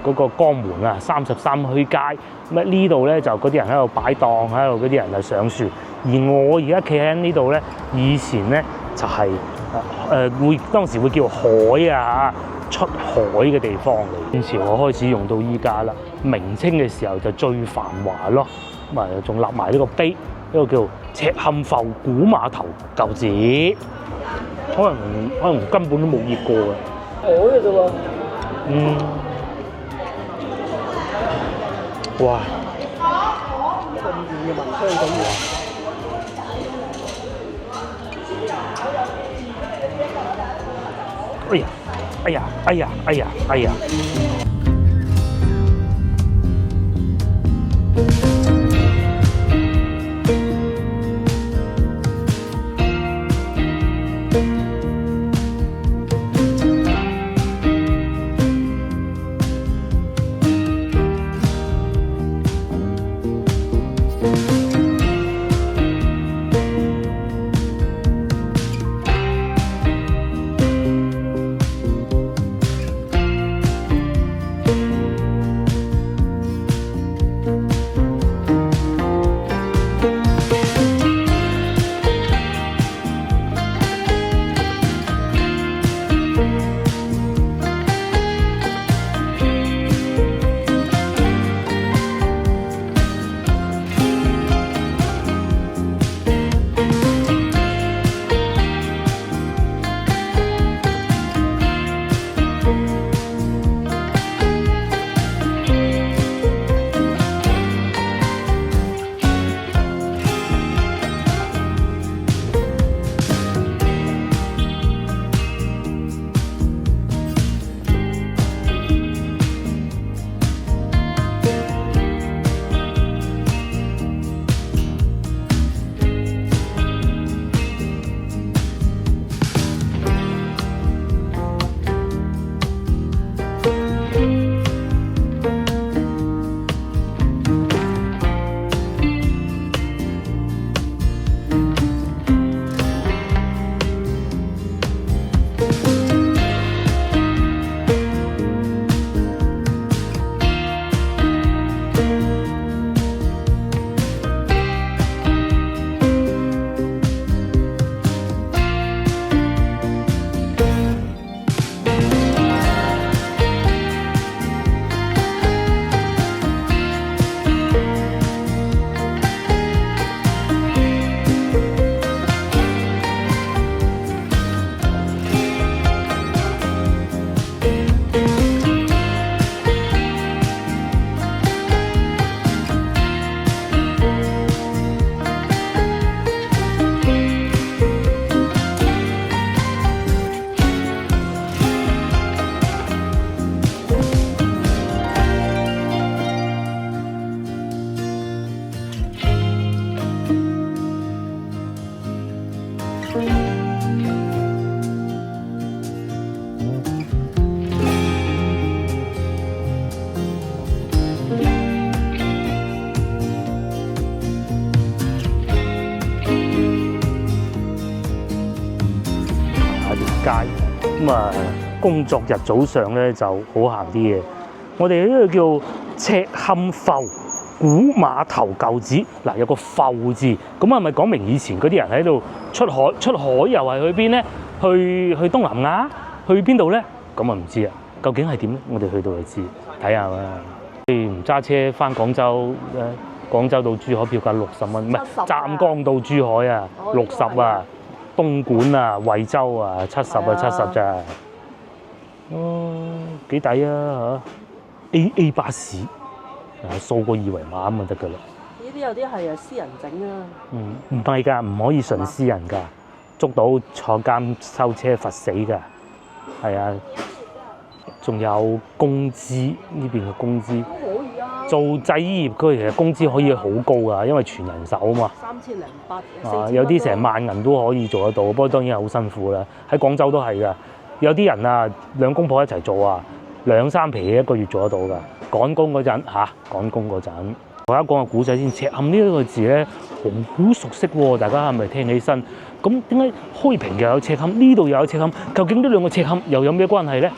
嗰個江門啊，33墟街。咁呢度咧就嗰啲人喺度擺檔，喺度嗰啲人就上船。而我而家企喺呢度咧，以前咧就係當時會叫海啊，出海嘅地方嚟。清朝我開始用到依家啦，明清嘅時候就最繁華咯。咁啊，仲立埋呢個碑，呢個叫赤坎埠古碼頭舊址，可能根本都冇熱過嘅。海嘅啫喎。哇！咁遠嘅聞香咁喎。哎呀！哎呀！哎呀！哎呀！哎呀！咁啊，工作日早上咧就好行啲嘅。我哋呢個叫赤坎埠古碼頭舊址，嗱有個埠字，咁係咪講明以前嗰啲人喺度出海？出海又係去邊咧？去東南亞？去邊度咧？咁啊唔知啊，究竟係點咧？我哋去到就知，睇下啦。你唔揸車翻廣州廣州到珠海票價60蚊，唔係湛江到珠海啊，60啊。東莞啊、惠州啊，70啊，70咋？幾抵啊嚇 ！AA 巴士，掃個二維碼咁就得㗎啦。呢啲有啲係私人整啊。唔係㗎，唔可以純私人㗎，捉到坐監收車罰死㗎。係啊，仲有工資呢邊嘅工資。都可以啊。做製衣業佢其實工資可以好高㗎，因為全人手啊嘛。3008。有啲成萬銀都可以做得到，不過當然係好辛苦啦。喺廣州都係㗎，有啲人啊兩公婆一齊做啊，2、3皮一個月做得到㗎。趕工嗰陣趕工嗰陣，我而家講個古仔先。赤坎呢一個字咧，好熟悉喎，大家係咪聽起身？咁點解開平又有赤坎，呢度又有赤坎？究竟呢兩個赤坎又有咩關係咧？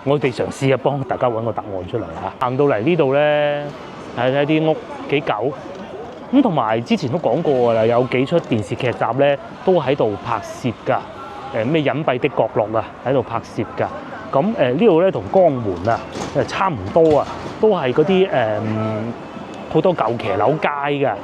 我哋嘗試幫大家揾個答案出嚟嚇。行到嚟呢度咧，睇睇啲屋幾舊。咁同埋之前都講過㗎啦，有幾出電視劇集咧都喺度拍攝㗎。咩隱蔽的角落啊，喺度拍攝㗎。咁呢度咧同江門啊差唔多啊，都係嗰啲好多舊騎樓街㗎。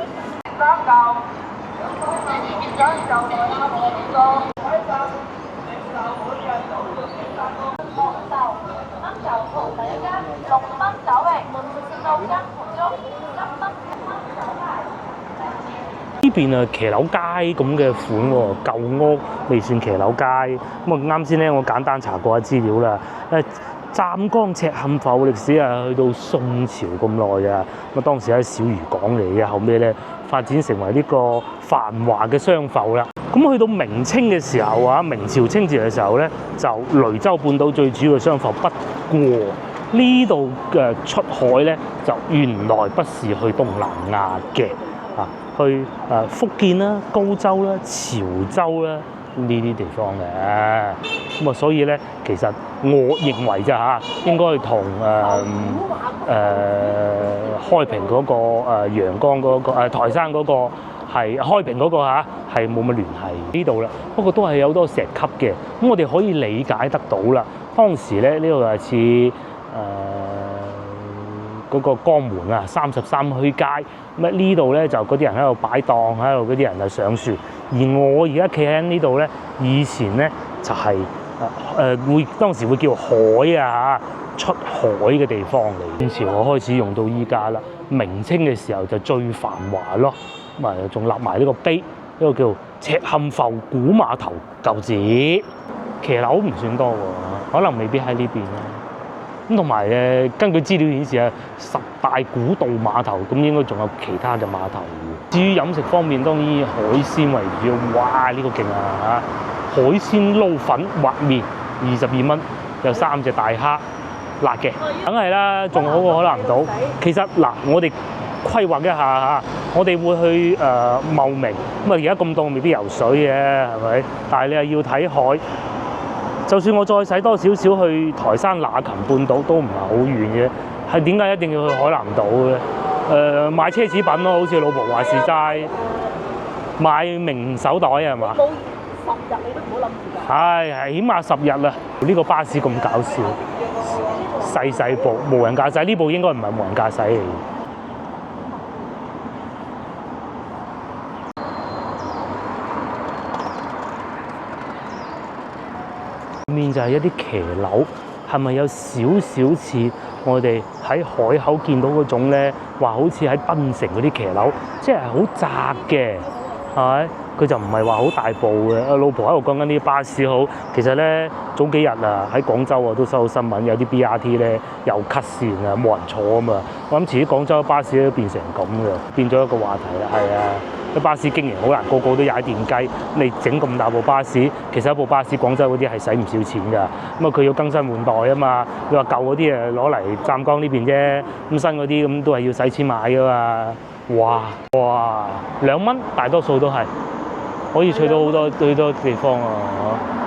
呢邊啊騎樓街咁嘅款喎，舊屋未算騎樓街。咁啊啱先咧，我簡單查過下資料啦。湛江赤坎埠歷史啊，去到宋朝咁耐啊。咁啊當時喺小漁港嚟嘅，後尾咧發展成為呢個繁華嘅商埠啦。咁去到明清嘅時候啊，明朝清朝嘅時候咧，就雷州半島最主要嘅商埠。不過呢度嘅出海咧，就原來不是去東南亞嘅。去福建啦、高州啦、潮州啦呢啲地方嘅，咁啊所以咧，其實我認為啫嚇，應該同開平嗰個陽江嗰個台山嗰個係開平嗰個嚇係冇乜聯繫呢度啦。不過都係有好多石級嘅，咁我哋可以理解得到啦。當時咧呢度係似嗰個江門啊，33墟街，咁呢度咧就嗰啲人喺度擺檔，喺度嗰啲人就上船。而我而家企喺呢度咧，以前咧就係當時會叫海啊出海嘅地方嚟。清朝我開始用到依家啦，明清嘅時候就最繁華咯。咁啊仲立埋呢個碑，呢個叫赤坎埠古碼頭舊址。騎樓唔算多喎，可能未必喺呢邊啦。咁同埋根據資料顯示啊，10大古道碼頭，咁應該仲有其他嘅碼頭。至於飲食方面，當然以海鮮為主。哇！呢個勁啊嚇！海鮮撈粉滑麵22蚊，有3隻大蝦，辣嘅，梗係啦，仲好過海南島。其實嗱，我哋規劃一下嚇，我哋會去茂名，咁啊而家咁凍未必游水嘅，係咪？但係你係要睇海。就算我再使多少少去台山那琴半島都唔係好遠嘅，係點解一定要去海南島嘅？買奢侈品咯，好似老婆話事齋，買名手袋係嘛？冇10日你都唔好諗住㗎。係起碼10日啦！呢個巴士咁搞笑，細部無人駕駛，呢部應該唔係無人駕駛嚟嘅。面就係一啲騎樓，係咪有少少似我哋喺海口見到嗰種咧？話好似喺檳城嗰啲騎樓，即係好窄嘅，係咪？佢就唔係話好大部嘅。老婆喺度講緊啲巴士好，其實咧早幾日啊喺廣州啊都收到新聞，有啲 BRT 咧又 cut 線啊，冇人坐啊嘛。我諗遲啲廣州嘅巴士都變成咁嘅，變咗一個話題啦。係啊。巴士經營好難，個個都踩電雞。你整咁大部巴士，其實一部巴士廣州嗰啲係使唔少錢㗎。咁啊，佢要更新換代啊嘛。你話舊嗰啲誒攞嚟湛江呢邊啫，咁新嗰啲咁都係要使錢買㗎嘛。哇，2蚊大多數都係可以去到好多地方啊。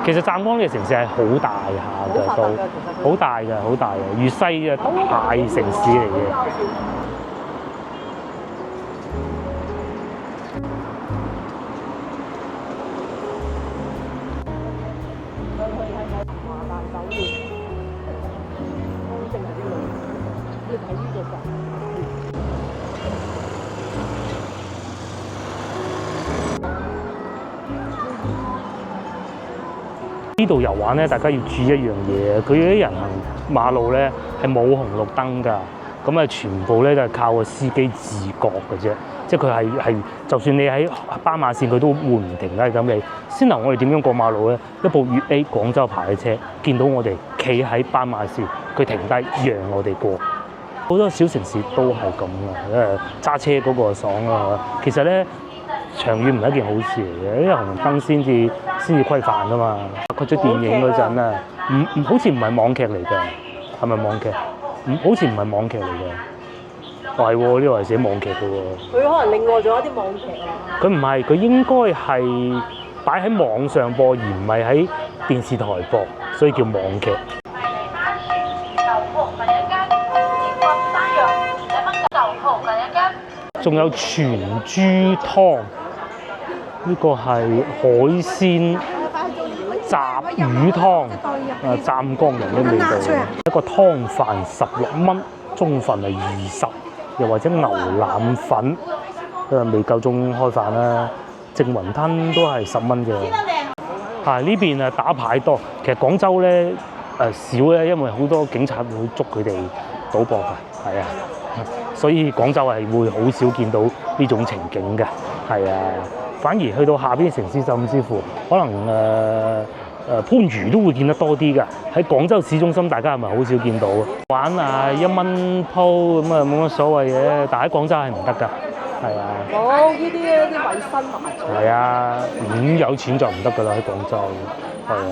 其實湛江呢個城市係好大下嘅，都好大嘅，好大嘅，粵西嘅大城市嚟嘅。呢度遊玩咧，大家要注意一樣嘢，佢啲人行馬路咧係冇紅綠燈㗎，咁啊全部咧都係靠個司機自覺嘅啫，即係佢係就算你喺斑馬線，佢都會唔停㗎。咁你先頭我哋點樣過馬路咧？一部粵 A 廣州牌嘅車見到我哋企喺斑馬線，佢停低讓我哋過。好多小城市都係咁嘅，揸車嗰個爽啊！其實咧長遠唔係一件好事嚟嘅，因為紅綠燈先至規範㗎嘛。拍出電影嗰陣啊，好似唔係網劇嚟㗎，係咪網劇？好似唔係網劇嚟㗎。係喎，呢個係寫網劇㗎喎。佢可能另外仲有啲網劇啊。佢唔係，佢應該係擺喺網上播，而唔係喺電視台播，所以叫網劇。仲有全豬湯，呢個係海鮮雜魚湯，湛江人嘅味道。一個湯飯16蚊，中飯係20，又或者牛腩粉，未夠鐘開飯啦。淨雲吞都係10蚊嘅。呢邊打牌多，其實廣州咧少咧，因為好多警察會捉佢哋賭博㗎，係啊，所以廣州係會好少見到呢種情景嘅，係啊。反而去到下邊城市，甚至乎可能番禺都會見得多啲㗎。喺廣州市中心，大家係咪好少見到啊？玩1蚊鋪咁冇乜所謂嘅，但喺廣州係唔得㗎，係啊。冇呢啲衞生麻醉。係啊，有錢就唔得㗎啦，喺廣州，係啊。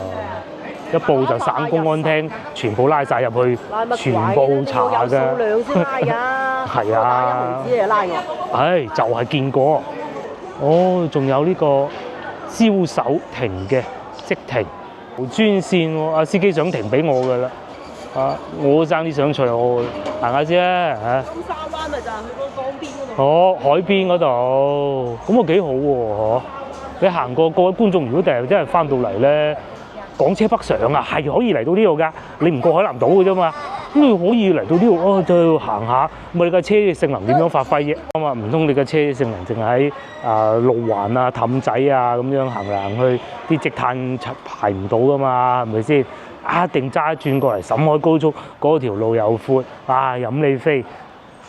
一報就省公安廳，全部拉晒入去，全部查㗎。有數量先拉㗎。係啊。打一毫子就拉我。就係見過。仲有呢個招手停嘅即停，專線喎。司機想停俾我㗎啦。我爭啲想隨我行下先啦金沙灣咪就係去嗰江邊嗰度。海邊嗰度，咁幾好喎，你行過，各位觀眾，如果第日真係翻到嚟咧，港車北上啊，係可以嚟到呢度㗎。你唔過海南島㗎啫嘛，咁你可以嚟到呢度，再行下。咁你架車嘅性能點樣發揮啫？唔通你架車嘅性能淨喺路環啊、氹仔啊咁樣行嚟行去，啲積碳排唔到㗎嘛？係咪先？一定揸轉過嚟沈海高速嗰條路又闊，飲你飛，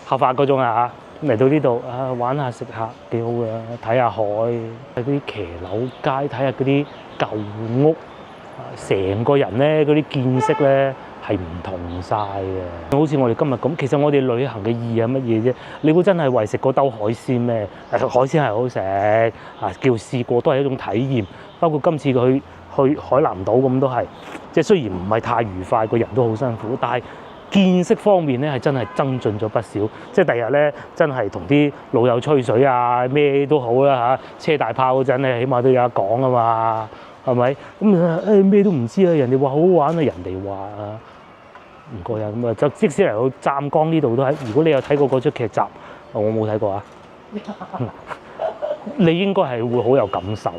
合法嗰種啊！嚟到呢度玩下食下幾好㗎，睇下海，喺嗰啲騎樓街睇下嗰啲舊屋，成個人咧嗰啲見識咧係唔同晒嘅。好似我哋今日咁，其實我哋旅行嘅意義係乜嘢啫？你估真係為食嗰兜海鮮咩？海鮮係好食叫試過都係一種體驗。包括今次佢去海南島咁都係，即係雖然唔係太愉快，個人都好辛苦，但係見識方面咧係真係增進咗不少。即係第日咧真係同啲老友吹水啊，咩都好啦車大炮嗰陣咧，起碼都有得講啊嘛，係咪？咁咩都唔知啊，人哋話好玩啊，人哋話唔過癮咁就即使嚟到湛江呢度都係。如果你有睇過嗰出劇集，我冇睇過啊，你應該係會好有感受。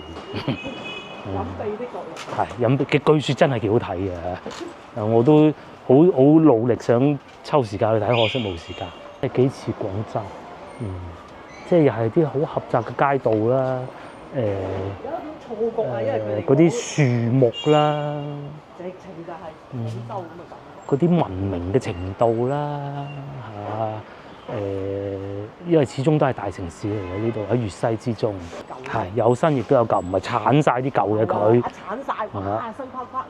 飲秘的角落係飲嘅，據說真係幾好睇嘅。我都好努力想抽時間去睇，可惜冇時間。係幾似廣州，即係又係啲好狹窄嘅街道啦。有一種錯覺啊，因為嗰啲樹木啦，直情就係廣州咁嘅感覺。嗰啲文明嘅程度啦，因為始終都係大城市嚟嘅，呢度喺粵西之中，係有新亦都有舊，唔係剷晒啲舊嘅佢。剷晒，新框框，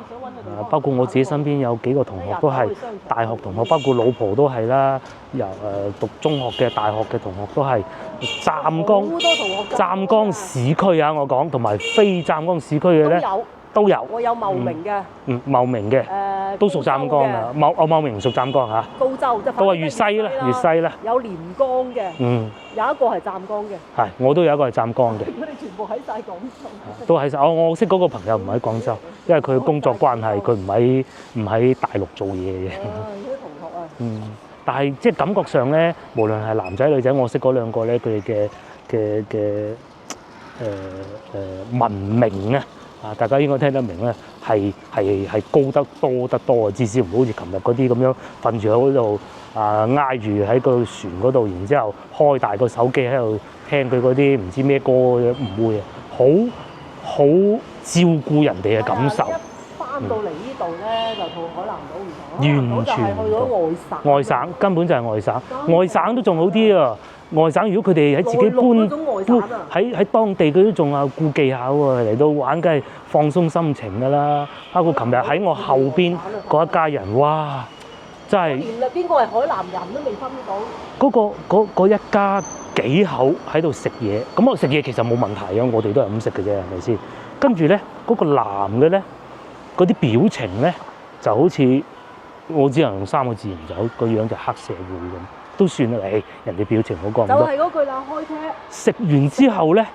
想揾個地方。包括我自己身邊有幾個同學都係大學同學，包括老婆都係啦，由讀中學嘅、大學嘅同學都係湛江市區啊，我講同埋非湛江市區嘅咧都有。我有茂名嘅，茂名嘅，都屬湛江啊。茂名屬湛江嚇。高州即係都係粵西啦，粵西啦。有廉江嘅，有一個係湛江嘅。係，我都有一個係湛江嘅。佢哋全部喺晒廣州。都喺晒。我識嗰個朋友唔喺廣州，因為佢工作關係，佢唔喺大陸做嘢嘅。啲同學啊。但係即係感覺上咧，無論係男仔女仔，我識嗰兩個咧，佢哋嘅文明啊！大家應該聽得明咧，係高得多得多啊！至少唔好似琴日嗰啲咁樣瞓住喺嗰度挨住喺個船嗰度，然之後開大個手機喺度聽佢嗰啲唔知咩歌嘅，唔會啊！好照顧人哋嘅感受。翻到嚟呢度咧，就同海南島唔同。完全去咗外省，根本就係外省。外省都仲好啲啊！外省如果佢哋喺自己搬喺當地，佢都仲有顧忌下喎。嚟到玩梗係放鬆心情㗎啦。包括琴日喺我後邊嗰一家人，哇！真係邊個係海南人都未分到。嗰一家幾口喺度食嘢，咁我食嘢其實冇問題啊，我哋都係咁食嘅啫，係咪先？跟住咧，嗰個男嘅咧，嗰啲表情咧就好似我只能用3個字形容，個樣就黑社會咁。都算啦，人哋表情好講唔多。就係嗰句啦，開車。食完之後咧，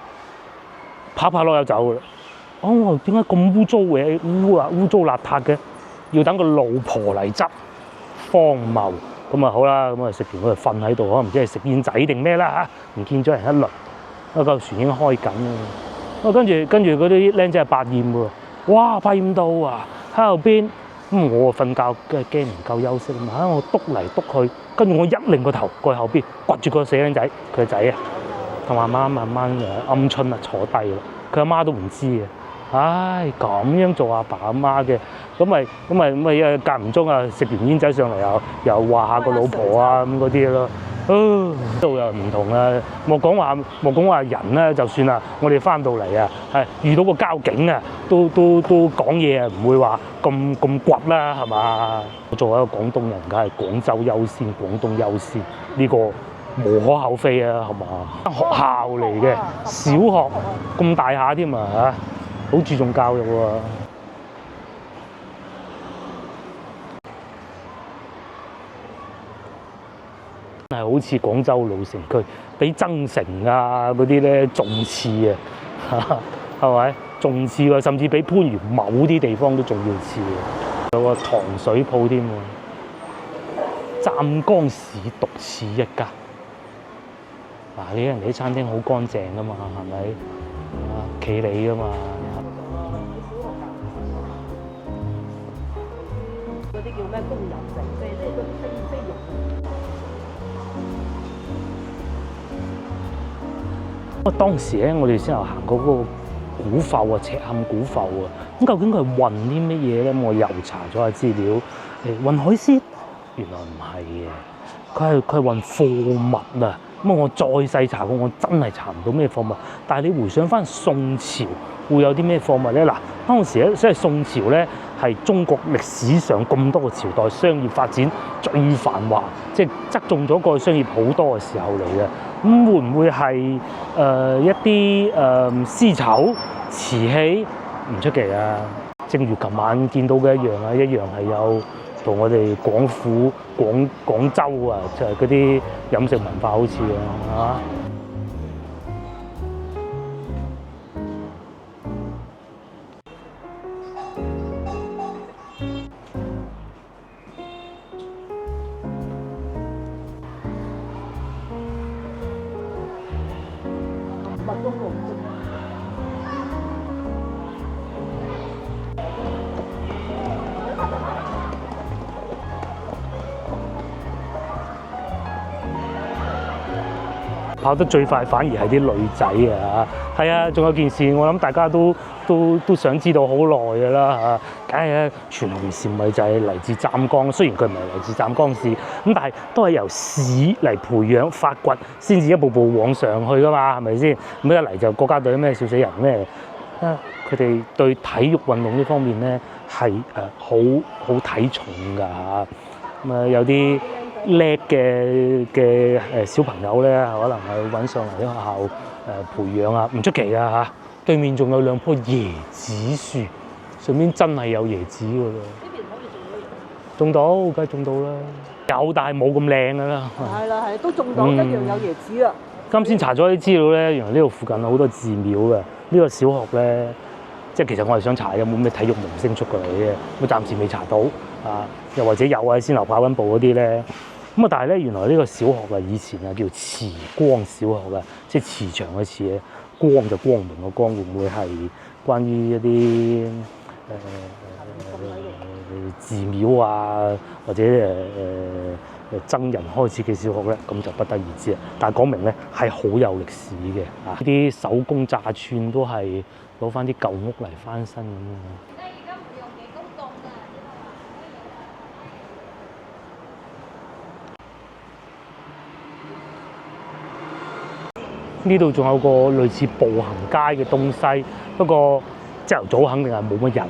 拍落又走㗎啦。點解咁污糟嘅？污糟邋遢嘅，要等個老婆嚟執，荒謬嗰咁啊好啦，咁啊食完佢就瞓喺度，可能唔知係食煙仔定咩啦嚇，唔見咗人一輪，嗰架船已經開緊啦。跟住嗰啲僆仔係百厭喎，哇百厭到啊喺後邊，咁我瞓覺梗係驚唔夠休息啊嘛，我篤嚟篤去，跟住我一擰個頭過去後邊，掘住個死僆仔，佢個仔啊，同媽媽慢慢鵪鶉啊坐低啦，佢阿媽都唔知嘅。唉，咁樣做阿爸阿媽嘅，咁咪間唔中啊食完煙仔上嚟又話下個老婆啊咁嗰啲咯，度又唔同啦。莫講話人咧，就算啊，我哋翻到嚟啊，係遇到個交警啊，都講嘢啊，唔會話咁倔啦，係嘛？作為一個廣東人，梗係廣州優先，廣東優先，呢個無可厚非啊，係嘛？學校嚟嘅，小學咁大下添啊嚇！好注重教育喎，係好似廣州老城區，比增城啊嗰啲咧重次啊，係咪？重次喎，甚至比番禺某啲地方都仲要次喎。有個糖水鋪添喎，湛江市獨此一家。嗱，人哋啲餐廳好乾淨噶嘛，係咪？企理噶嘛。嗰啲叫咩工人城，即係嗰啲菲傭。當時咧，我哋先有行過嗰個古埠啊，赤坎古埠啊。咁究竟佢係運啲乜嘢咧？我又查咗下資料，運海鮮，原來唔係嘅，佢係運貨物啊。咁我再細查過，我真係查唔到咩貨物。但係你回想翻宋朝會有啲咩貨物咧？嗱，當時咧，即係宋朝咧，係中國歷史上咁多個朝代商業發展最繁華，即係側重咗過去商業好多嘅時候嚟嘅。咁會唔會係一啲絲綢、瓷器唔出奇啊？正如琴晚見到嘅一樣啊，一樣係有同我哋廣州啊，就係嗰啲飲食文化好似啊，物中龍跑得最快反而係啲女仔啊！係啊，仲有件事，我諗大家都想知道好耐㗎啦嚇。梗係啦，全紅嬋咪就係嚟自湛江，雖然佢唔係嚟自湛江市，咁但係都係由市嚟培養發掘，先至一步步往上去㗎嘛，係咪先？咁一嚟就國家隊咩笑死人咩？佢哋對體育運動呢方面咧係好睇重㗎嚇。咁啊有啲叻嘅小朋友咧，可能係揾上嚟啲學校培養啊，唔出奇啊嚇！對面仲有兩棵椰子樹，上面真係有椰子㗎喎。呢邊可以種到，梗係種到啦。有，但係冇咁靚㗎啦。係啦，係都種到，一樣有椰子啊。啱先查咗啲資料咧，原來呢度附近有好多寺廟嘅。呢個小學咧，即係其實我係想查有冇咩體育明星出過嚟嘅，我暫時未查到啊。又或者有喺先頭跑緊步嗰啲咧。咁啊，但係咧，原來呢個小學啊，以前啊叫慈光小學啊，即係慈祥嘅慈嘅，光就光明嘅光，會唔會係關於一啲寺廟啊，或者僧人開設嘅小學咧？咁就不得而知啦。但係講明咧係好有歷史嘅啊！呢啲手工炸串都係攞翻啲舊屋嚟翻新咁樣。呢度仲有個類似步行街嘅東西，不過朝頭早肯定係冇乜人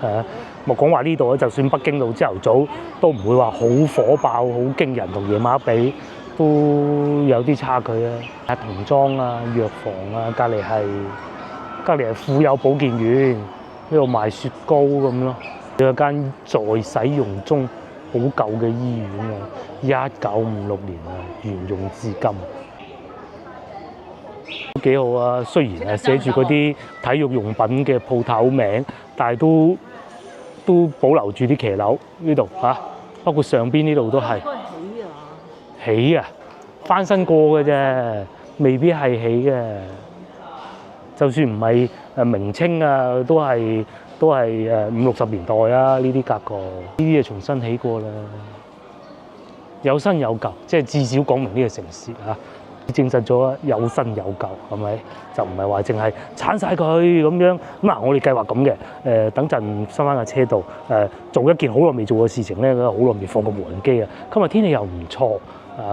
嘅。莫講話呢度咧，就算北京路朝頭早都唔會話好火爆、好驚人，同夜晚比都有啲差距啊。童裝啊、藥房啊，隔離係婦幼保健院，呢度賣雪糕咁咯。有間在使用中好舊嘅醫院啊，1956年啊，沿用至今。都幾好啊！雖然係寫住嗰啲體育用品嘅鋪頭名，但係都保留住啲騎樓呢度嚇，包括上邊呢度都係。應該起啊！起啊，翻新過嘅啫，未必係起嘅。就算唔係明清啊，都係50、60年代啊，呢啲格局，呢啲嘢重新起過啦，有新有舊，即係至少講明呢個城市嚇。證實咗有新有舊，係咪？就唔係話淨係鏟晒佢咁樣。嗱，我哋計劃咁嘅，等陣收翻架車度，做一件好耐未做嘅事情咧，好耐未放過無人機啊。今日天氣又唔錯，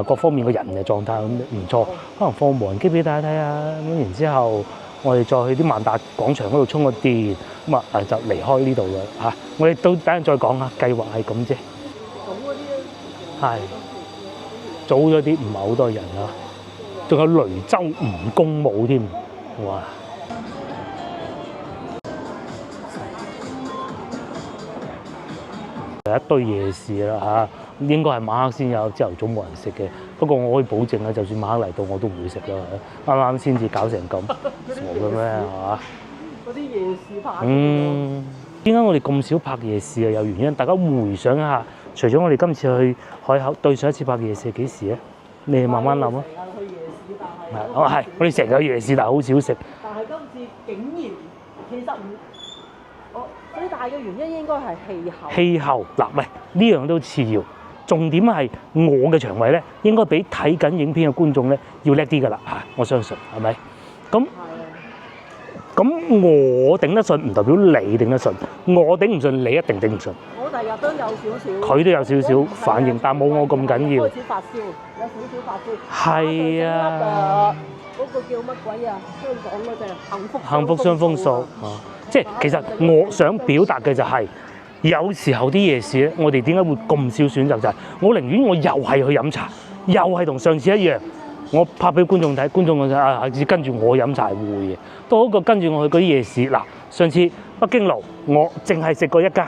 各方面個人嘅狀態咁唔錯，可能放無人機俾大家睇下。咁然之後，我哋再去啲萬達廣場嗰度充個電，咁就離開呢度啦嚇。我哋到等陣再講下，計劃係咁啫。早嗰啲咧，係早咗啲，唔係好多人啊。仲有雷州吳公墓添，哇！有一堆夜市啦嚇，應該係晚黑先有，朝頭早冇人食嘅。不過我可以保證啦，就算晚黑嚟到我都唔會食啦。啱啱先至搞成咁，傻嘅咩係嘛？嗰啲夜市拍。點解我哋咁少拍夜市啊？有原因，大家回想一下，除咗我哋今次去海口，對上一次拍夜市係幾時啊？你哋慢慢諗啊。係，我哋成日去夜市，但係好少食。但係今次竟然，其實最大嘅原因應該係氣候。氣候嗱，喂，呢樣都次要，重點係我嘅腸胃咧，應該比睇緊影片嘅觀眾咧要叻啲㗎啦嚇，我相信係咪？咁我頂得順，唔代表你頂得順。我頂唔順，你一定頂唔順。我第日都有少少。佢都有少少反應，但冇我咁緊要。開始發燒，有少少發燒。係啊。嗰個叫乜鬼啊？香港嗰隻幸福雙豐素啊！即係其實我想表達嘅就係，有時候啲夜市咧，我哋點解會咁少選擇？就係我寧願我又係去飲茶，又係同上次一樣。我拍俾觀眾睇，觀眾講跟住我飲茶會嘅，都好過跟住我去嗰啲夜市。嗱，上次北京路我淨係食過一間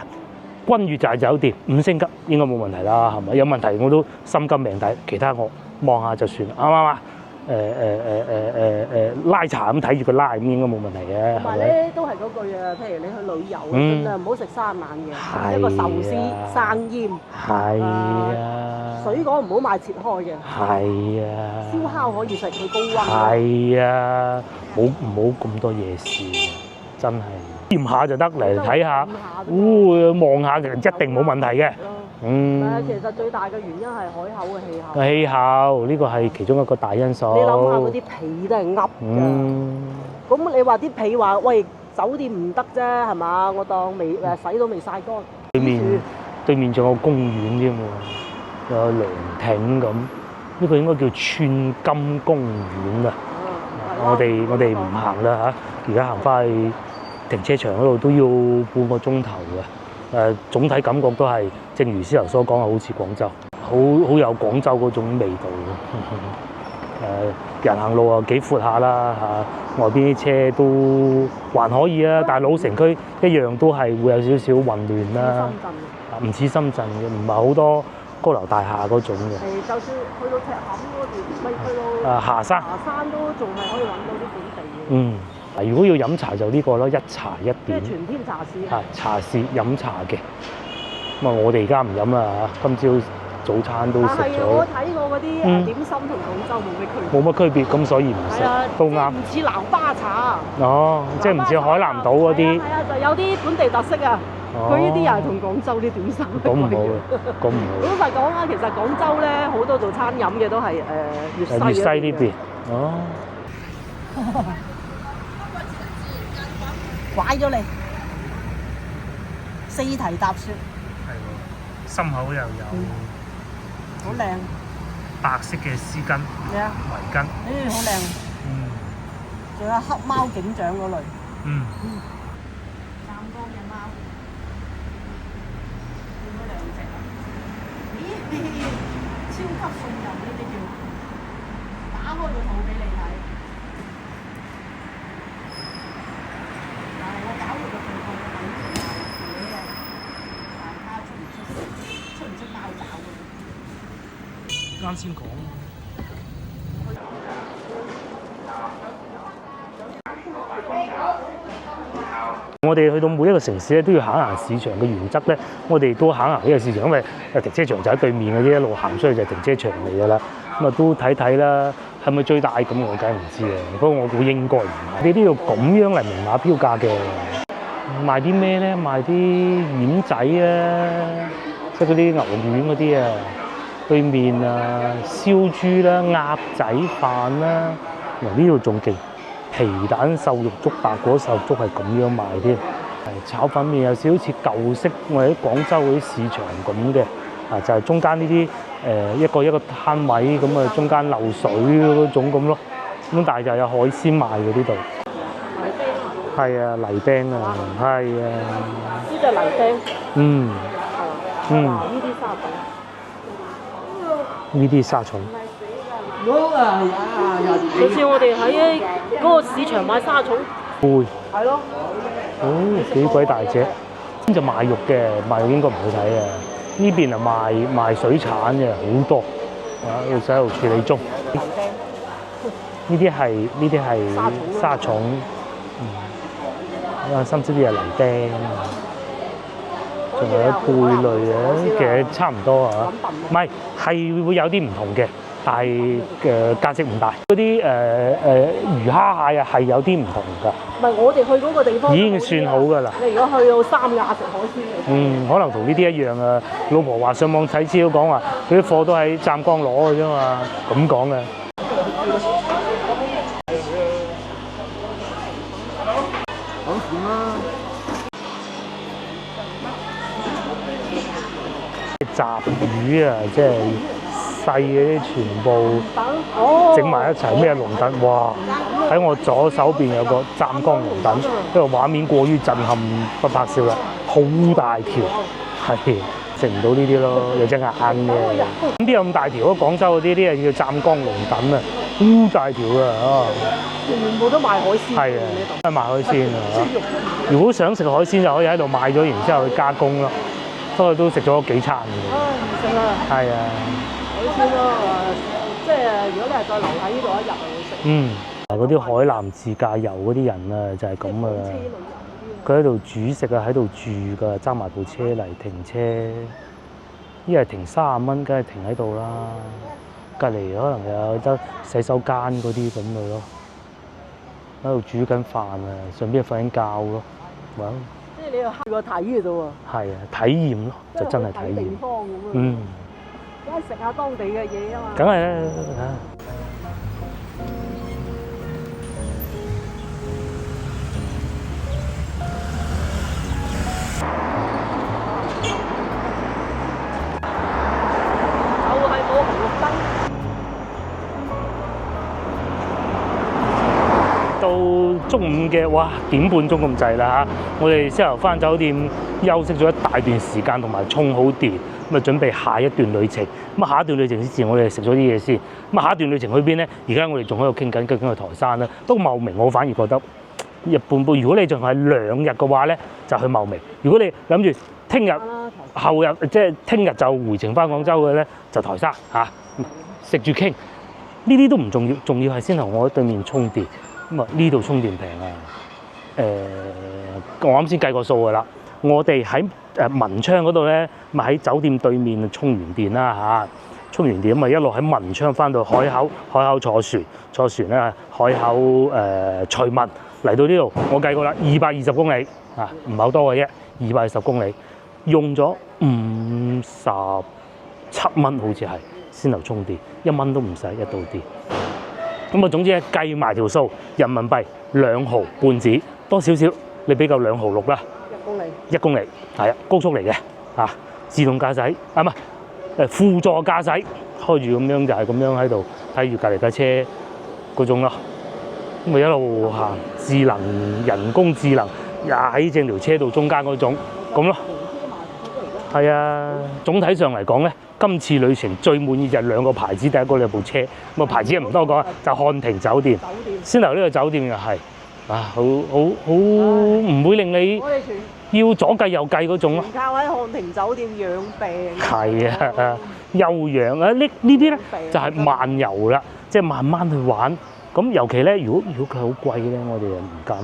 君悅大酒店5星級，應該冇問題啦，係咪？有問題我都心甘命抵，其他我望下就算啦，啱唔啱啊？拉茶咁睇住佢拉咁應該冇問題嘅。同埋咧都係嗰句啊，譬如你去旅遊，盡量唔好食生冷嘅，一個壽司生醃。係啊。水果唔好買切開嘅。係啊。燒烤可以食，佢高溫。係啊，唔好咁多夜市，真係掂下就得嚟睇下，望下就一定冇問題嘅。其實最大嘅原因係海口嘅氣候。氣候呢個係其中一個大因素。你諗下嗰啲皮都係噏㗎。咁你話啲皮話喂酒店唔得啫係嘛？我當洗都未曬乾。對面仲有公園添喎，有涼亭咁。呢個應該叫寸金公園啊。我哋唔行啦嚇，而家行翻去停車場嗰度都要半個鐘頭嘅。總體感覺都係，正如司徒所講，係好似廣州，好有廣州嗰種味道嘅。人行路又幾闊下啦嚇，外邊啲車都還可以啊，但係老城區一樣都係會有少少混亂啦。唔似深圳嘅，唔係好多高樓大廈嗰種嘅。就算去到赤坎嗰邊，咪去到霞山都仲係可以揾到啲本地嘅。如果要飲茶就呢個咯，一茶一點。即係全天茶市。茶市飲茶嘅。咁我哋而家唔飲啦嚇，今朝早餐都食咗。但係我睇過嗰啲點心同廣州冇乜區別。冇乜區別，咁所以唔食都啱。唔似南巴茶。即係唔似海南島嗰啲。係啊，就有啲本地特色啊。佢呢啲又係同廣州啲點心。咁唔好，咁唔好。老實講啊，其實廣州咧好多做餐飲嘅都係粵西呢邊。拐咗你4題答説，係喎，心口又有，好靚，白色嘅絲巾，咩啊？圍巾，好靚，仲有黑貓警長嗰類，湛江嘅貓，見到2隻，咦，超級送人呢啲叫，打開個肚俾你睇。啱先講，我哋去到每一個城市咧，都要行市場嘅原則咧，我哋都行呢個市場，因為停車場就喺對面嘅啫，一路行出去就係停車場嚟㗎啦。咁啊都睇睇啦，係咪最大咁我梗係唔知啊。不過我估應該唔係。你呢度咁樣嚟明碼標價嘅，賣啲咩咧？賣啲丸仔啊，即係嗰啲牛丸嗰啲啊，對面啊燒豬啦、鴨仔飯啦，嗱呢度仲勁。皮蛋瘦肉粥、白果瘦肉粥係咁樣賣添，炒粉麵有少少似舊式我哋喺廣州嗰啲市場咁嘅，就係中間呢啲一個攤位咁啊，中間漏水嗰種咁咯，咁但係就有海鮮賣嘅呢度。泥釘係啊，泥釘啊，係啊。呢隻泥釘。嗯。呢啲沙蟲。呢啲沙蟲。上次我哋喺嗰個市場買沙蟲，會係咯，幾鬼大隻，咁就賣肉嘅，賣肉應該唔好睇啊。呢邊啊賣水產嘅好多，喺度處理中。呢啲係沙蟲，甚至啲係泥釘，仲有貝類啊，其實差唔多啊，唔係會有啲唔同嘅。但係價值唔大，嗰啲魚蝦蟹啊係有啲唔同㗎。唔係我哋去嗰個地方已經算好㗎啦。你如果去到三亞食海鮮，可能同呢啲一樣啊。老婆話上網睇資料講話，佢啲貨都喺湛江攞嘅啫嘛，咁講嘅。講錢啦！雜魚啊，即係〜細嗰啲全部整埋一齊，咩龍躉？哇！喺我左手邊有個湛江龍躉，呢個畫面過於震撼，不拍攝啦！好大條，係食唔到呢啲咯，有隻眼嘅。咁邊有咁大條？廣州嗰啲係叫湛江龍躉啊，好大條啊！全部都賣海鮮。係啊，都係賣海鮮啊！如果想食海鮮，就可以喺度買咗，然之後去加工咯。不過都食咗幾餐嘅。唔食啦。係啊。海鮮咯，即係如果你係再留喺呢度一日，就會食。嗰啲海南自駕遊嗰啲人啊，就係咁噶啦。佢喺度煮食啊，喺度住㗎，揸埋部車嚟停車。一係停30蚊，梗係停喺度啦。隔離可能有得洗手間嗰啲咁嘅咯，喺度煮緊飯啊，上邊瞓緊覺咯。即係你又去過睇嘅啫喎。係啊，體驗咯，就真係體驗。地方咁啊。梗係食下當地嘅嘢啊嘛！梗係啦就係冇紅綠燈。到中午嘅點半鐘咁滯啦嚇，我哋先頭翻酒店休息咗一大段時間，同埋充好電。咁啊，準備下一段旅程。咁啊，下一段旅程之前，我哋食咗啲嘢先。咁啊，下一段旅程去邊咧？而家我哋仲喺度傾緊，究竟去台山啦。不過茂名，我反而覺得一半半。如果你仲係2日嘅話咧，就去茂名；如果你諗住聽日、後日，即係聽日就回程翻廣州嘅咧，就台山嚇。食住傾，呢啲都唔重要，重要係先同我喺對面充電。咁啊，呢度充電平啊。我啱先計過數㗎啦。我哋喺文昌嗰度咧，咪喺酒店對面充完電啦嚇，充完電咁咪一路喺文昌翻到海口坐船咧，海口徐聞嚟到呢度，我計過啦，220公里啊，唔係好多嘅啫，220公里，用咗57蚊好似係先頭充電，1蚊都唔使一度電。咁啊，總之計埋條數，人民幣2毫半紙，多少少，你俾夠2毫6啦。1公里係啊，高速嚟嘅嚇，自動駕駛啊，唔係輔助駕駛，開住咁樣就係咁樣喺度睇住隔離架車嗰種咯，咁咪一路行，人工智能喺正條車道中間嗰種咁咯。係啊，總體上嚟講咧，今次旅程最滿意就係2個牌子，第一個你部車，咁啊牌子唔多講，就漢庭酒店。先頭呢個酒店又係好唔會令你要左計右計嗰種咯。靠喺漢庭酒店養病。係啊，休養啊，呢啲咧就係漫遊啦，即係慢慢去玩。咁尤其咧，如果佢好貴咧，我哋又唔敢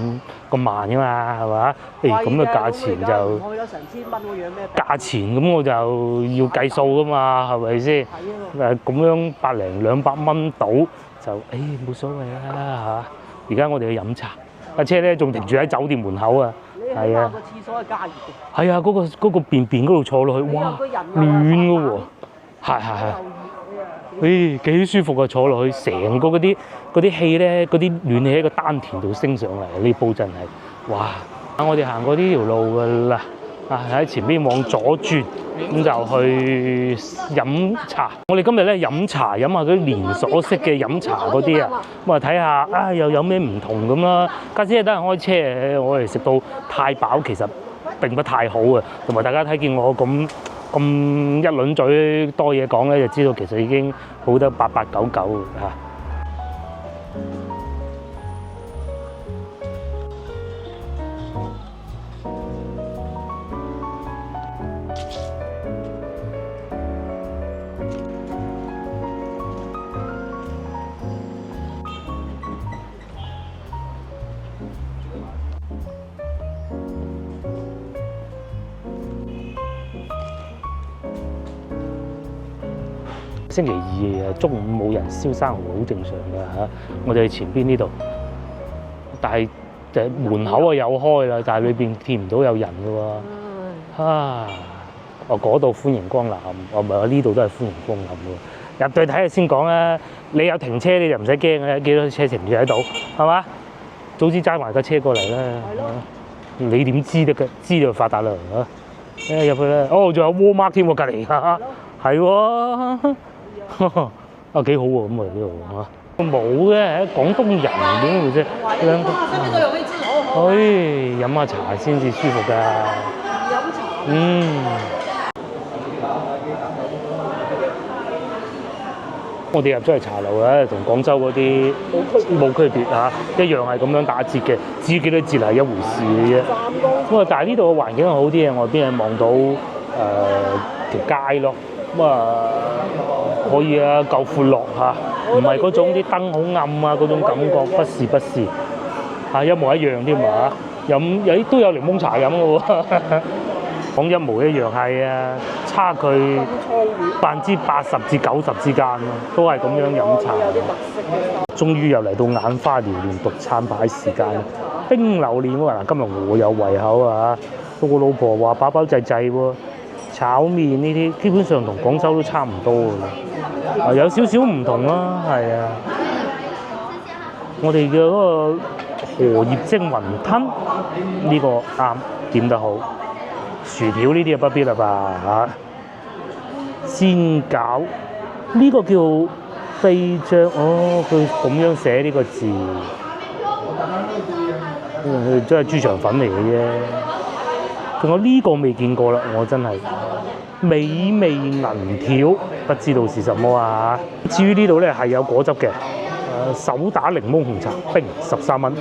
咁慢噶嘛，係嘛？咁嘅價錢就去咗成千蚊嗰樣咩？價錢咁我就要計數噶嘛，係咪先？咁樣200蚊到就冇所謂啦嚇。而家我哋去飲茶，架車咧仲停住喺酒店門口啊。係啊，個廁所係加熱嘅。係啊，嗰個便嗰度坐落去，哇，暖嘅喎，係，幾舒服啊！坐落去，成個嗰啲氣咧，嗰啲暖氣喺個丹田度升上嚟，呢煲真係，哇！我哋行過呢條路㗎啦，喺前邊往左轉，咁就去飲茶。我哋今日咧飲茶，飲下嗰啲連鎖式嘅飲茶嗰啲啊，咁啊睇下又有咩唔同咁啦。家姐等人開車，我哋食到太飽，其實並不太好啊。同埋大家睇見我咁一輪嘴多嘢講咧，就知道其實已經好得8899嚇。星期二中午冇人燒生蠔好正常㗎嚇，我哋去前邊呢度，但係門口有開啦，但係裏邊見唔到有人㗎喎。嗰度歡迎光臨，唔係呢度都係歡迎光臨喎。入到去睇下先講啦，你有停車你就唔使驚嘅，幾多車停住喺度，係嘛？早知揸埋架車過嚟啦。你點知得嘅？知就發達啦嚇。入去啦，仲有 Walmart 添喎，隔離嚇，係喎。幾好喎，咁啊呢度嚇，冇嘅，廣東人點會啫？飲下茶先至舒服㗎。飲茶。我哋入咗去茶樓咧，同廣州嗰啲冇區別嚇，一樣係咁樣打折嘅，至於幾多折係一回事嘅啫。咁但係呢度嘅環境好啲嘅，外邊係望到條街咯。可以啊，夠闊落嚇，唔係嗰種啲燈好暗啊嗰種感覺，不是一模一樣添嘛嚇，都有檸檬茶飲嘅喎，講一模一樣係啊，差距80%至90%之間咯，都係咁樣飲茶。終於又嚟到眼花撩亂獨餐牌時間啦，冰榴蓮喎嗱，今日我有胃口啊，不過老婆話飽飽滯滯喎。炒麵呢啲基本上同廣州都差唔多㗎，有少少唔同啦，係啊。我哋嘅嗰個荷葉蒸雲吞呢個啱點得好，薯條呢啲就不必啦吧嚇。煎餃呢個叫飛醬，佢咁樣寫呢個字，真係豬腸粉嚟嘅啫。仲有呢個未見過啦，我真係美味銀條，不知道是什麼啊！至於呢度咧係有果汁嘅，手打檸檬紅茶冰13蚊。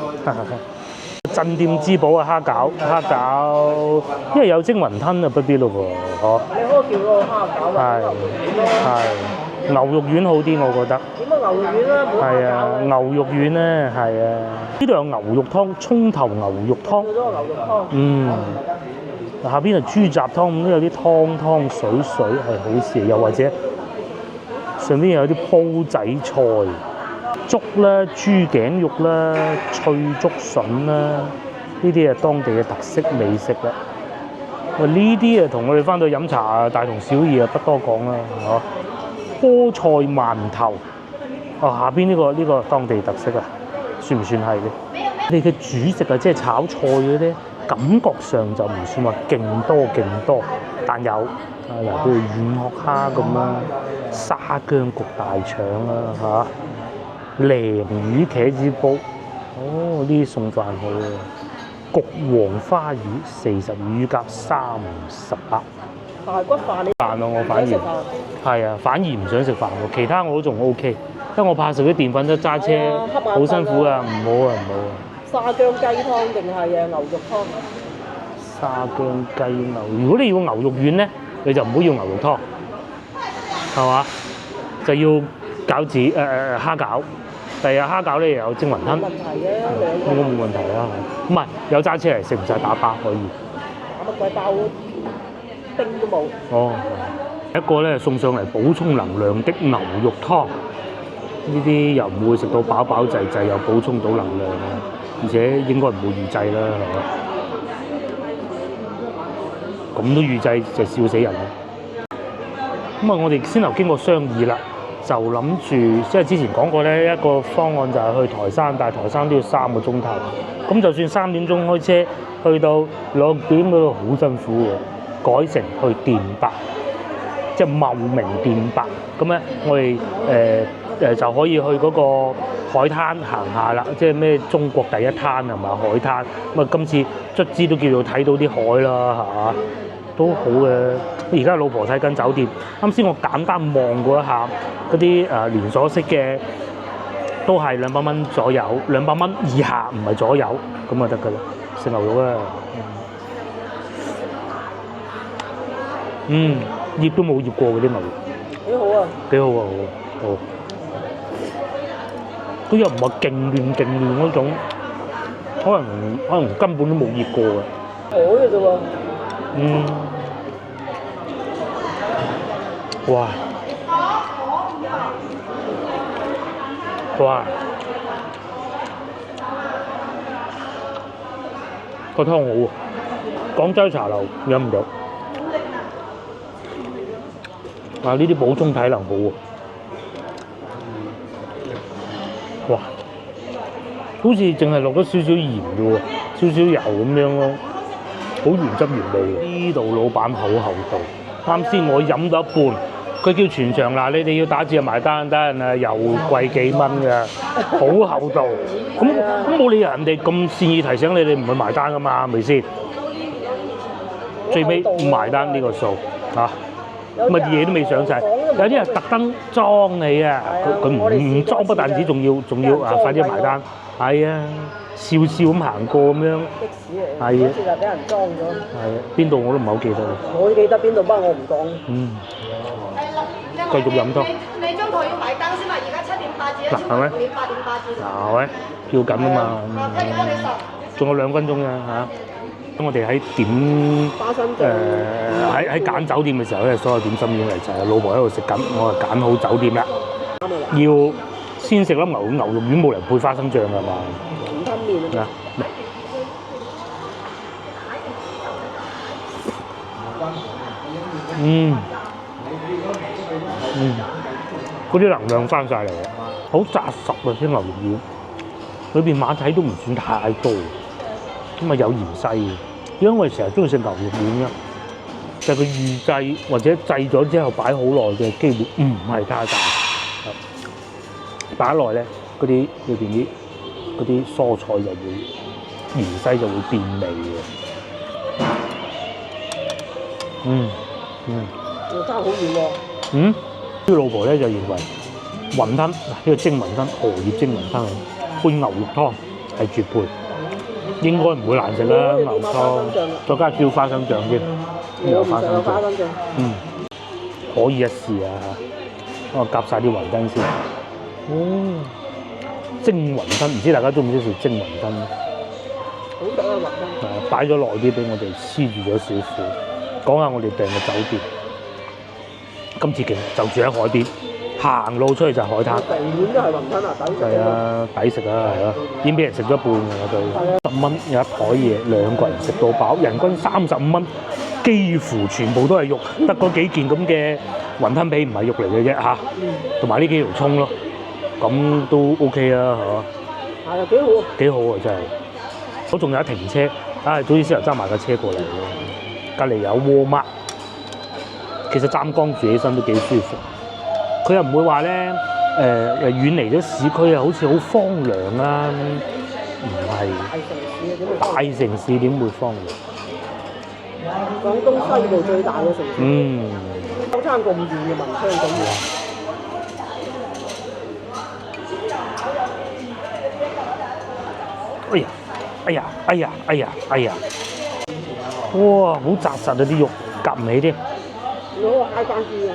鎮店之寶啊，蝦餃，因為有蒸雲吞啊，不必咯噃，你可以叫個蝦餃啊，係牛肉丸好啲，我覺得。點解牛肉丸咧？係啊，牛肉丸咧，係啊。呢度有牛肉湯，葱頭牛肉湯。好多牛肉湯。下邊係豬雜湯，咁都有啲湯水係好事，又或者上邊有啲煲仔菜、粥啦、豬頸肉啦、脆竹筍啦，呢啲係當地嘅特色美食啦。呢啲同我哋翻到飲茶大同小異啊，不多講啦，嚇。菠菜饅頭，下邊呢個當地特色啊，算唔算係咧？你嘅主食啊，即係炒菜嗰啲。感覺上就唔算話勁多，但有譬如軟殼蝦咁啦，沙薑焗大腸啦嚇，鯪魚茄子煲，呢啲餸飯好啊，焗黃花魚40魚夾38。大骨飯你飯咯，我反而唔想食飯喎，其他我都仲 OK，因為我怕食啲澱粉質揸車好辛苦啊，唔好啊。沙薑雞湯定係牛肉湯？沙薑雞牛，如果你要牛肉丸咧，你就唔好要牛肉湯，係嘛？就要餃子蝦餃，第二日蝦餃咧又有蒸雲吞，冇問題嘅，應該冇問題啦。唔係有揸車嚟食唔使打包可以。打乜鬼包冰都冇。哦，一個咧送上嚟補充能量的牛肉湯，呢啲又唔會食到飽飽滯滯，又補充到能量啊，而且應該唔會預製啦，係嘛？咁都預製就笑死人啦！咁啊，我哋先頭經過商議啦，就諗住即係之前講過咧，一個方案就係去台山，但係台山都要3個鐘頭。咁就算3點鐘開車，去到6點嗰度好辛苦喎，改成去電白，即係茂名電白。咁咧，我哋就可以去嗰個海灘行下啦，即係咩中國第一灘係咪海灘？咁啊，今次卒之都叫做睇到啲海啦，係嘛？都好嘅。而家老婆睇緊酒店，啱先我簡單望過一下嗰啲連鎖式嘅，都係200蚊左右，200蚊以下唔係左右，咁就得㗎啦。食牛肉啊，醃都冇醃過嗰啲牛肉，幾好啊！幾好啊，好。佢又唔係勁嫩嗰種，可能根本都冇醃過嘅。海嘅啫喎。哇！個湯好喎，廣州茶樓飲唔到。呢啲補充體能好喎。哇！好似淨係落咗少少鹽啫喎，少少油咁樣咯，好原汁原味。呢度老闆好厚道。啱先我飲到一半，佢叫全場嗱，你哋要打折埋單，得啊，又貴幾蚊㗎，好厚道。咁冇理由人哋咁善意提醒你，你唔會埋單㗎嘛，係咪先？最尾唔埋單呢個數嚇，乜嘢都未上齊，有啲人特登裝你啊，佢唔裝不但止，仲要快啲埋單，係啊，笑咁行過咁樣。的士嚟，係啊，好似就俾人裝咗。係啊，邊度我都唔係好記得啦。我記得邊度，不過我唔講。繼續飲多。你張台要埋單先嘛？而家7點8折，係咪？8點8折。嗱，喂，票緊啊嘛。仲有2分鐘咋嚇？咁我哋喺花生醬喺揀酒店嘅時候咧，所有點心已經嚟齊啦。老婆喺度食緊，我係揀好酒店啦。要先食粒牛肉丸，冇人配花生醬㗎嘛。雲吞麵啊！嗰啲能量翻晒嚟嘅，好紮實啊！啲牛肉丸裏邊馬蹄都唔算太多，咁啊有芫荽嘅。因為成日中意食牛肉丸嘅，就係佢預製或者製咗之後擺好耐嘅機會唔係太大。擺耐咧，嗰啲裏邊嗰啲蔬菜就會芫荽就會變味嘅。又爭好遠喎。啲老婆咧就認為雲吞呢個蒸雲吞，荷葉蒸雲吞配牛肉湯係絕配，應該唔會難食啦。牛湯再加叫花生醬添，有花生醬，可以一試啊！我夾晒啲雲吞先。蒸雲吞，唔知大家中唔中意食蒸雲吞？好食啊雲吞！擺咗耐啲俾我哋黐住咗少少。講下我哋訂嘅酒店。今次勁就住喺海邊，行路出去就係海灘。地面都係雲吞啊，抵食。係啊，抵食啊，係咯，已經俾人食咗一半㗎啦佢。10蚊有一台嘢，2個人食到飽，人均35蚊，幾乎全部都係肉，得嗰幾件咁嘅雲吞皮唔係肉嚟嘅啫嚇，同埋呢幾條葱咯，咁都 OK 啊，係嘛？係啊，幾好啊！幾好啊真係。我仲有停車，早啲先又揸埋架車過嚟喎，隔離有沃麥。其實湛江住起身都幾舒服，佢又唔會話咧遠離咗市區啊，好似好荒涼啊，唔係大城市點會荒涼？廣東西部最大嘅城市，收餐咁遠嘅文昌咁遠。哎呀！哇，好紮實啊啲肉，夾唔起添。攞個嗨翻啲啊！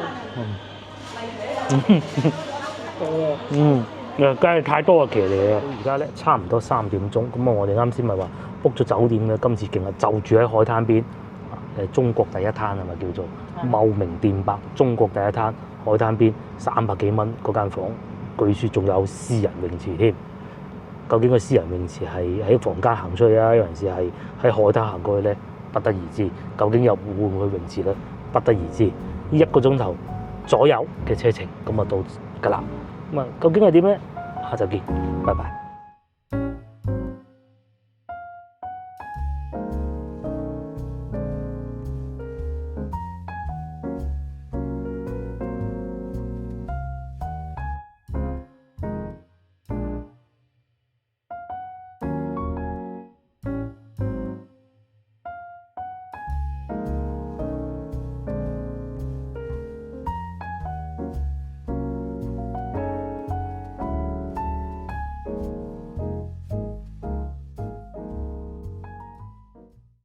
梗係太多嘅騎嚟啦！而家咧差唔多3點鐘，咁我哋啱先咪話 book 咗酒店嘅，今次勁啊！就住喺海灘邊，中國第一灘係咪叫做茂名電白？中國第一灘海灘邊300幾蚊嗰間房，據說仲有私人泳池添。究竟個私人泳池係喺房間行出去啊，有陣時係喺海灘行過去咧，不得而知。究竟又會唔會泳池咧，不得而知。1個鐘頭左右嘅車程，咁啊到㗎啦。咁啊，究竟係點咧？下集見，拜拜。